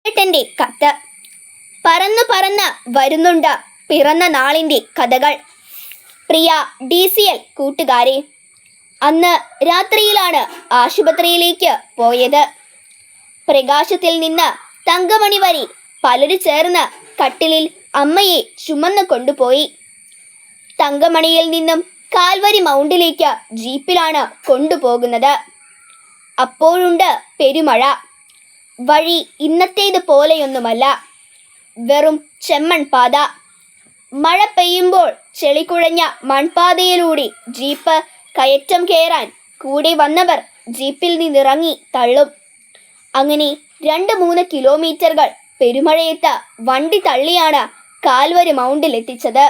ഏട്ടൻ്റെ കത്ത്. പറന്നു പറന്ന് വരുന്നുണ്ട് പിറന്ന നാളിൻ്റെ കഥകൾ. പ്രിയ DCL കൂട്ടുകാരെ, അന്ന് രാത്രിയിലാണ് ആശുപത്രിയിലേക്ക് പോയത്. പ്രകാശത്തിൽ നിന്ന് തങ്കമണി വരെ പലരും ചേർന്ന് കട്ടിലിൽ അമ്മയെ ചുമന്നു കൊണ്ടുപോയി. തങ്കമണിയിൽ നിന്നും കാൽവരി മൗണ്ടിലേക്ക് ജീപ്പിലാണ് കൊണ്ടുപോകുന്നത്. അപ്പോഴുണ്ട് പെരുമഴ. വഴി ഇന്നത്തേത് പോലെയൊന്നുമല്ല, വെറും ചെമ്മൺ പാത. മഴ പെയ്യുമ്പോൾ ചെളിക്കുഴഞ്ഞ മൺപാതയിലൂടെ ജീപ്പ് കയറ്റം കയറാൻ കൂടെ വന്നവർ ജീപ്പിൽ നിന്നിറങ്ങി തള്ളും. അങ്ങനെ 2-3 കിലോമീറ്ററുകൾ പെരുമഴയത്ത് വണ്ടി തള്ളിയാണ് കാൽവരി മൗണ്ടിലെത്തിച്ചത്.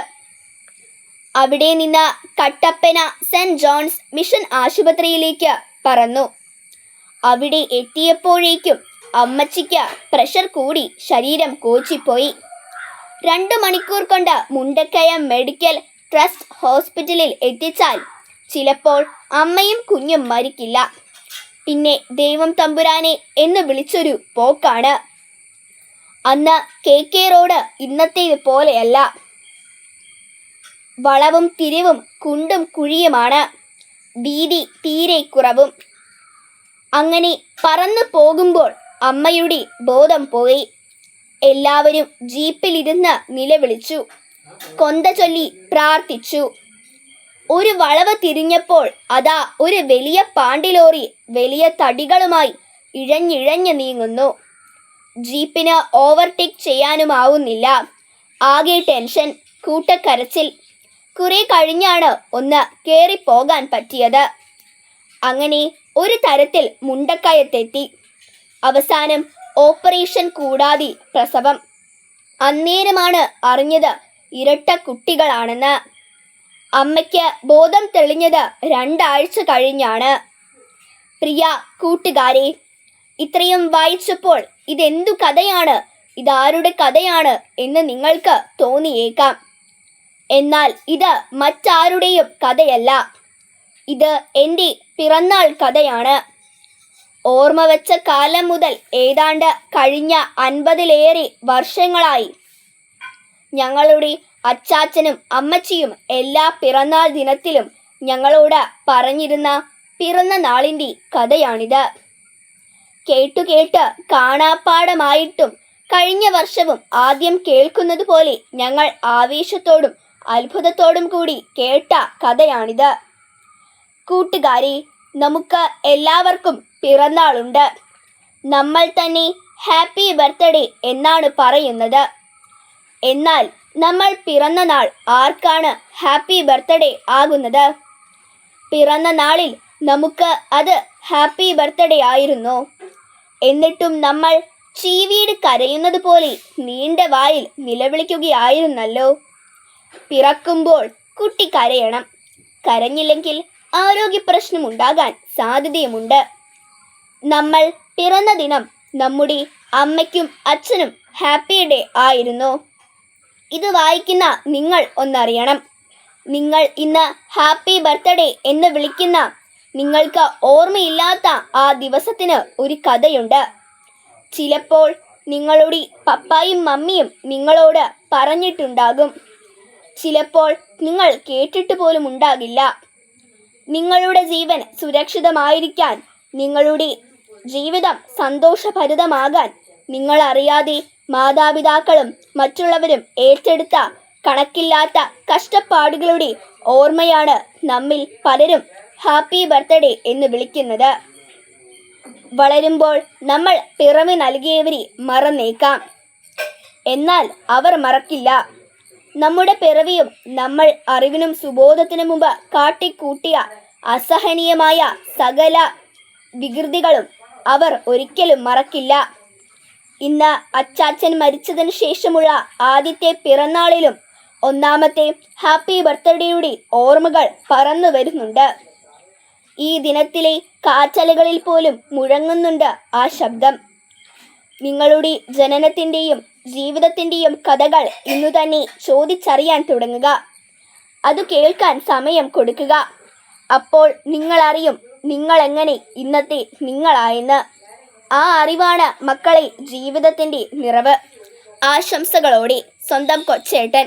അവിടെ നിന്ന് കട്ടപ്പന സെന്റ് ജോൺസ് മിഷൻ ആശുപത്രിയിലേക്ക് പറന്നു. അവിടെ എത്തിയപ്പോഴേക്കും അമ്മച്ചിക്ക് പ്രഷർ കൂടി ശരീരം കോച്ചിപ്പോയി. 2 മണിക്കൂർ കൊണ്ട് മുണ്ടക്കയം മെഡിക്കൽ ട്രസ്റ്റ് ഹോസ്പിറ്റലിൽ എത്തിച്ചാൽ ചിലപ്പോൾ അമ്മയും കുഞ്ഞും മരിക്കില്ല. പിന്നെ ദൈവം തമ്പുരാനെ എന്ന് വിളിച്ചൊരു പോക്കാണ്. അന്ന് KK റോഡ് ഇന്നത്തേത് പോലെയല്ല. വളവും തിരിവും കുണ്ടും കുഴിയുമാണ്. വീതി തീരെ കുറവും. അങ്ങനെ പറന്നു പോകുമ്പോൾ അമ്മയുടെ ബോധം പോയി. എല്ലാവരും ജീപ്പിലിരുന്ന് നിലവിളിച്ചു, കൊന്ത ചൊല്ലി പ്രാർത്ഥിച്ചു. ഒരു വളവ് തിരിഞ്ഞപ്പോൾ അതാ ഒരു വലിയ പാണ്ടിലോറി വലിയ തടികളുമായി ഇഴഞ്ഞിഴഞ്ഞ് നീങ്ങുന്നു. ജീപ്പിന് ഓവർടേക്ക് ചെയ്യാനുമാവുന്നില്ല. ആകെ ടെൻഷൻ, കൂട്ടക്കരച്ചിൽ. കുറെ കഴിഞ്ഞാണ് ഒന്ന് കയറിപ്പോകാൻ പറ്റിയത്. അങ്ങനെ ഒരു തരത്തിൽ മുണ്ടക്കയത്തെത്തി. അവസാനം ഓപ്പറേഷൻ കൂടാതെ പ്രസവം. അന്നേരമാണ് അറിഞ്ഞത് ഇരട്ട കുട്ടികളാണെന്ന്. അമ്മയ്ക്ക് ബോധം തെളിഞ്ഞത് 2 ആഴ്ച കഴിഞ്ഞാണ്. പ്രിയ കൂട്ടുകാരെ, ഇത്രയും വായിച്ചപ്പോൾ ഇതെന്തു കഥയാണ്, ഇതാരുടെ കഥയാണ് എന്ന് നിങ്ങൾക്ക് തോന്നിയേക്കാം. എന്നാൽ ഇത് മറ്റാരുടെയും കഥയല്ല. ഇത് എൻ്റെ പിറന്നാൾ കഥയാണ്. ഓർമ്മ വെച്ച കാലം മുതൽ ഏതാണ്ട് കഴിഞ്ഞ 50-ലേറെ വർഷങ്ങളായി ഞങ്ങളുടെ അച്ചാച്ചനും അമ്മച്ചിയും എല്ലാ പിറന്നാൾ ദിനത്തിലും ഞങ്ങളോട് പറഞ്ഞിരുന്ന പിറന്ന നാളിൻ്റെ കഥയാണിത്. കേട്ട് കാണാപ്പാടമായിട്ടും കഴിഞ്ഞ വർഷവും ആദ്യം കേൾക്കുന്നത് പോലെ ഞങ്ങൾ ആവേശത്തോടും അത്ഭുതത്തോടും കൂടി കേട്ട കഥയാണിത്. കൂട്ടുകാരെ, നമുക്ക് എല്ലാവർക്കും പിറന്നാളുണ്ട്. നമ്മൾ തന്നെ ഹാപ്പി ബർത്ത്ഡേ എന്നാണ് പറയുന്നത്. എന്നാൽ നമ്മൾ പിറന്ന നാൾ ആർക്കാണ് ഹാപ്പി ബർത്ത്ഡേ ആകുന്നത്? പിറന്ന നാളിൽ നമുക്ക് അത് ഹാപ്പി ബർത്ത്ഡേ ആയിരുന്നു. എന്നിട്ടും നമ്മൾ ചീവീട് കരയുന്നത് പോലെ നീണ്ട വായിൽ നിലവിളിക്കുകയായിരുന്നല്ലോ. പിറക്കുമ്പോൾ കുട്ടി കരയണം. കരഞ്ഞില്ലെങ്കിൽ ആരോഗ്യ പ്രശ്നമുണ്ടാകാൻ സാധ്യതയുമുണ്ട്. നമ്മൾ പിറന്ന ദിനം നമ്മുടെ അമ്മയ്ക്കും അച്ഛനും ഹാപ്പി ഡേ ആയിരുന്നു. ഇത് വായിക്കുന്ന നിങ്ങൾ ഒന്നറിയണം. നിങ്ങൾ ഇന്ന് ഹാപ്പി ബർത്ത്ഡേ എന്ന് വിളിക്കുന്ന നിങ്ങൾക്ക് ഓർമ്മയില്ലാത്ത ആ ദിവസത്തിന് ഒരു കഥയുണ്ട്. ചിലപ്പോൾ നിങ്ങളുടെ പപ്പായും മമ്മിയും നിങ്ങളോട് പറഞ്ഞിട്ടുണ്ടാകും. ചിലപ്പോൾ നിങ്ങൾ കേട്ടിട്ട് പോലും ഉണ്ടാകില്ല. നിങ്ങളുടെ ജീവൻ സുരക്ഷിതമായിരിക്കാൻ, നിങ്ങളുടെ ജീവിതം സന്തോഷഭരിതമാകാൻ നിങ്ങളറിയാതെ മാതാപിതാക്കളും മറ്റുള്ളവരും ഏറ്റെടുത്ത കണക്കില്ലാത്ത കഷ്ടപ്പാടുകളുടെ ഓർമ്മയാണ് നമ്മിൽ പലരും ഹാപ്പി ബർത്ത്ഡേ എന്ന് വിളിക്കുന്നത്. വളരുമ്പോൾ നമ്മൾ പിറവി നൽകിയവരെ മറന്നേക്കാം. എന്നാൽ അവർ മറക്കില്ല. നമ്മുടെ പിറവിയും നമ്മൾ അറിവിനും സുബോധത്തിനും മുമ്പ് കാട്ടിക്കൂട്ടിയ അസഹനീയമായ സകല വികൃതികളും അവർ ഒരിക്കലും മറക്കില്ല. ഇന്ന് അച്ചാച്ചൻ മരിച്ചതിന് ശേഷമുള്ള ആദ്യത്തെ പിറന്നാളിലും ഒന്നാമത്തെ ഹാപ്പി ബർത്ത്ഡേയുടെ ഓർമ്മകൾ പറന്നു വരുന്നുണ്ട്. ഈ ദിനത്തിലെ കാറ്റലകളിൽ പോലും മുഴങ്ങുന്നുണ്ട് ആ ശബ്ദം. നിങ്ങളുടെ ജനനത്തിൻ്റെയും ജീവിതത്തിൻ്റെയും കഥകൾ ഇന്നു തന്നെ ചോദിച്ചറിയാൻ തുടങ്ങുക. അത് കേൾക്കാൻ സമയം കൊടുക്കുക. അപ്പോൾ നിങ്ങളറിയും നിങ്ങളെങ്ങനെ ഇന്നത്തെ നിങ്ങളായെന്ന്. ആ അറിവാണ് മക്കളെ ജീവിതത്തിൻ്റെ നിറവ്. ആശംസകളോടെ സ്വന്തം കൊച്ചേട്ടൻ.